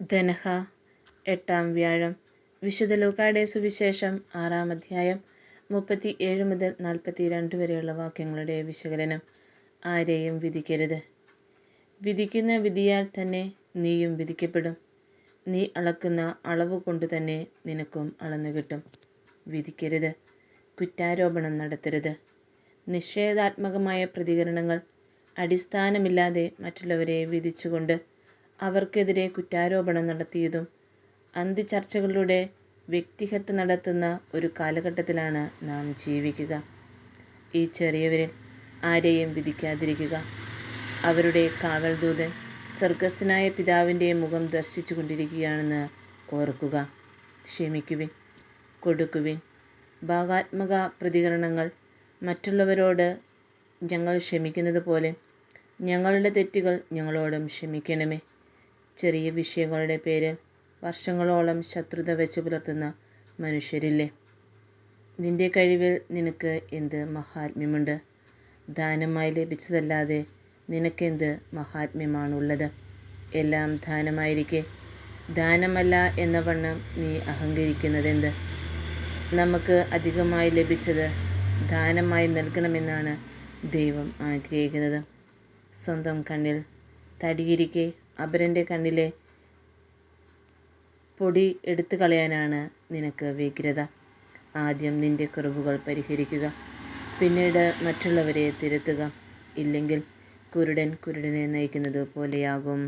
ധനഹ 8-ാം വ്യാഴം. വിശുദ്ധ ലൂക്കായുടെ സുവിശേഷം 6-ാം അധ്യായം 37 മുതൽ 42 വരെയുള്ള വാക്യങ്ങളുടെ വിശകലനം. ആരെയും വിധിക്കരുത്. വിധിക്കുന്ന വിധിയാൽ തന്നെ നീയും വിധിക്കപ്പെടും. നീ അളക്കുന്ന അളവ് കൊണ്ട് തന്നെ നിനക്കും അളന്നു കിട്ടും. വിധിക്കരുത്. കുറ്റാരോപണം നടത്തരുത്. നിഷേധാത്മകമായ പ്രതികരണങ്ങൾ, അടിസ്ഥാനമില്ലാതെ മറ്റുള്ളവരെ വിധിച്ചുകൊണ്ട് അവർക്കെതിരെ കുറ്റാരോപണം നടത്തിയതും അന്തിചർച്ചകളിലൂടെ വ്യക്തിഹത്യ നടത്തുന്ന ഒരു കാലഘട്ടത്തിലാണ് നാം ജീവിക്കുക. ഈ ചെറിയവരിൽ ആരെയും വിധിക്കാതിരിക്കുക. അവരുടെ കാവൽ ദൂതൻ സ്വർഗസ്ഥനായ പിതാവിൻ്റെ മുഖം ദർശിച്ചു കൊണ്ടിരിക്കുകയാണെന്ന് ഓർക്കുക. ക്ഷമിക്കുവിൻ, കൊടുക്കുവിൻ. ഭാഗാത്മക പ്രതികരണങ്ങൾ. മറ്റുള്ളവരോട് ഞങ്ങൾ ക്ഷമിക്കുന്നത് പോലെ ഞങ്ങളുടെ തെറ്റുകൾ ഞങ്ങളോടും ക്ഷമിക്കണമേ. ചെറിയ വിഷയങ്ങളുടെ പേരിൽ വർഷങ്ങളോളം ശത്രുത വെച്ച് പുലർത്തുന്ന മനുഷ്യരില്ലേ? നിന്റെ കഴിവിൽ നിനക്ക് എന്ത് മഹാത്മ്യമുണ്ട്? ദാനമായി ലഭിച്ചതല്ലാതെ നിനക്കെന്ത് മഹാത്മ്യമാണുള്ളത്? എല്ലാം ദാനമായിരിക്കെ ദാനമല്ല എന്ന വണ്ണം നീ അഹങ്കരിക്കുന്നതെന്ത്? നമുക്ക് അധികമായി ലഭിച്ചത് ദാനമായി നൽകണമെന്നാണ് ദൈവം ആഗ്രഹിക്കുന്നത്. സ്വന്തം കണ്ണിൽ തടിയിരിക്കെ അപരൻ്റെ കണ്ണിലെ പൊടി എടുത്തു കളയാനാണ് നിനക്ക് വ്യഗ്രത. ആദ്യം നിന്റെ കുറവുകൾ പരിഹരിക്കുക, പിന്നീട് മറ്റുള്ളവരെ തിരുത്തുക. ഇല്ലെങ്കിൽ കുരുടൻ കുരുടനെ നയിക്കുന്നത് പോലെയാകും.